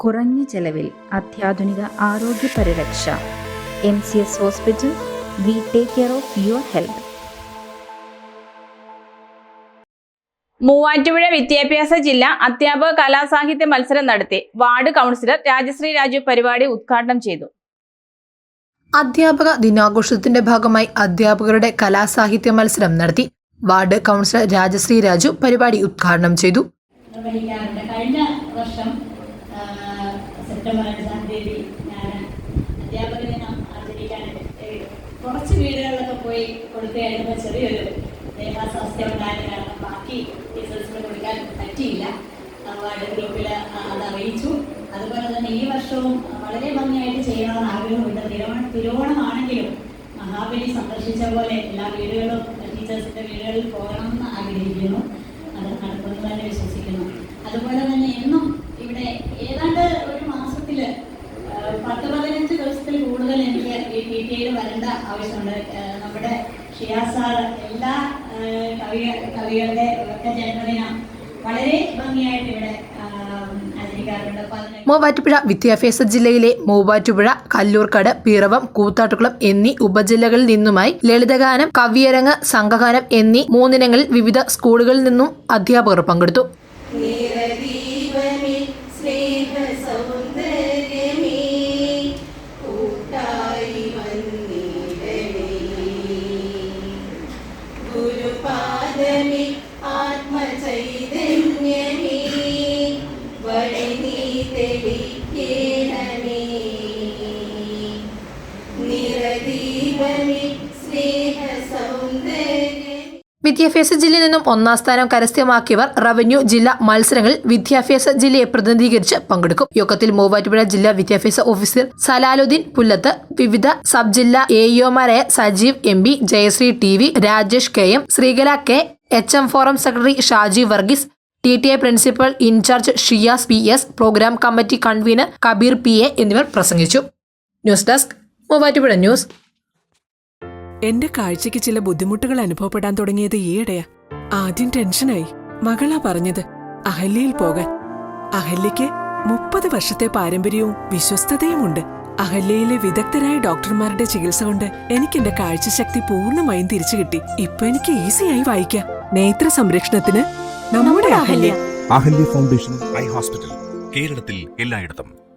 കുറഞ്ഞ ചെലവിൽ അത്യാധുനിക ആരോഗ്യ പരിരക്ഷ. MCS hospital, we take care of your health. Muvattupuzha വിദ്യാഭ്യാസ ജില്ലാ അധ്യാപക കലാസാഹിത്യ മത്സരം നടത്തി. വാർഡ് കൗൺസിലർ രാജശ്രീ രാജു പരിപാടി ഉദ്ഘാടനം ചെയ്തു. അധ്യാപക ദിനാഘോഷത്തിന്റെ ഭാഗമായി അധ്യാപകരുടെ കലാസാഹിത്യ മത്സരം നടത്തി. വാർഡ് കൗൺസിലർ രാജശ്രീ രാജു പരിപാടി ഉദ്ഘാടനം ചെയ്തു. കഴിഞ്ഞ വർഷം സെപ്റ്റംബർ 5-ാം തീയതി ഞാൻ അധ്യാപക ദിനം ആചരിക്കാനായിട്ട് കുറച്ച് വീടുകളിലൊക്കെ പോയി കൊടുക്കുകയായിരുന്നു. ചെറിയൊരു ദേഹാസ്വാസ്ഥ്യം ഉണ്ടായ കാരണം ബാക്കി ടീച്ചേഴ്സിന് കൊടുക്കാൻ പറ്റിയില്ല. വാർഡ് ഗ്രൂപ്പിൽ അത് അറിയിച്ചു. അതുപോലെ തന്നെ ഈ വർഷവും വളരെ ഭംഗിയായിട്ട് ചെയ്യണമെന്ന് ആഗ്രഹമുണ്ട്. തിരുവോണമാണെങ്കിലും മഹാബലി സന്ദർശിച്ച പോലെ എല്ലാ വീടുകളും ടീച്ചേഴ്സിൻ്റെ വീടുകളിൽ പോകണമെന്ന് ആഗ്രഹിക്കുന്നു. അത് നടക്കുമെന്ന് തന്നെ വിശ്വസിക്കുന്നു. അതുപോലെ തന്നെ എന്നും ഇവിടെ ഏതാണ്ട് ഒരു മാസത്തിൽ 10-15 ദിവസത്തിൽ കൂടുതൽ എനിക്ക് ഈ PTA വരേണ്ട ആവശ്യമുണ്ട്. നമ്മുടെ ഷിയാസ് സാർ എല്ലാ കവികളുടെ ഒക്കെ ജന്മദിനം വളരെ ഭംഗിയായിട്ട് ഇവിടെ ആചരിക്കാറുണ്ട്. മൂവാറ്റുപുഴ വിദ്യാഭ്യാസ ജില്ലയിലെ മൂവാറ്റുപുഴ, കല്ലൂർക്കാട്, പിറവം, കൂത്താട്ടുകുളം എന്നീ ഉപജില്ലകളിൽ നിന്നുമായി ലളിതഗാനം, കവിയരങ്ങ്, സംഘഗാനം എന്നീ 3 ഇനങ്ങളിൽ വിവിധ സ്കൂളുകളിൽ നിന്നും അധ്യാപകർ പങ്കെടുത്തു. വിദ്യാഭ്യാസ ജില്ലയിൽ നിന്നും 1ാം സ്ഥാനം കരസ്ഥമാക്കിയവർ റവന്യൂ ജില്ലാ മത്സരങ്ങളിൽ വിദ്യാഭ്യാസ ജില്ലയെ പ്രതിനിധീകരിച്ച് പങ്കെടുക്കും. യോഗത്തിൽ മൂവാറ്റുപുഴ ജില്ലാ വിദ്യാഭ്യാസ ഓഫീസർ സലാലുദ്ദീൻ പുല്ലത്ത്, വിവിധ സബ് ജില്ലാ AEOമാരായ Sajeev MB, Jayasree TV, Rajesh KM, Sreekala K, HM forum secretary Shaji Varghese, TTI principal in charge Shiyas PS, programme committee convener Kabeer PA എന്നിവർ പ്രസംഗിച്ചു. News desk, Muvattupuzha news. എന്റെ കാഴ്ചയ്ക്ക് ചില ബുദ്ധിമുട്ടുകൾ അനുഭവപ്പെടാൻ തുടങ്ങിയത് ഈയിടെയാ. ആദ്യം ടെൻഷനായി. മകളാ പറഞ്ഞത് അഹല്യയിൽ പോകാൻ. അഹല്യയ്ക്ക് 30 വർഷത്തെ പാരമ്പര്യവും വിശ്വസ്തതയുമുണ്ട്. അഹല്യയിലെ വിദഗ്ധരായ ഡോക്ടർമാരുടെ ചികിത്സ കൊണ്ട് എനിക്ക് എന്റെ കാഴ്ചശക്തി പൂർണ്ണമായും തിരിച്ചു കിട്ടി. ഇപ്പൊ എനിക്ക് ഈസിയായി വായിക്കാം. നേത്ര സംരക്ഷണത്തിന് നമ്മുടെ Ahalya. Ahalya foundation eye hospital, കേരളത്തിൽ എല്ലായിടത്തും.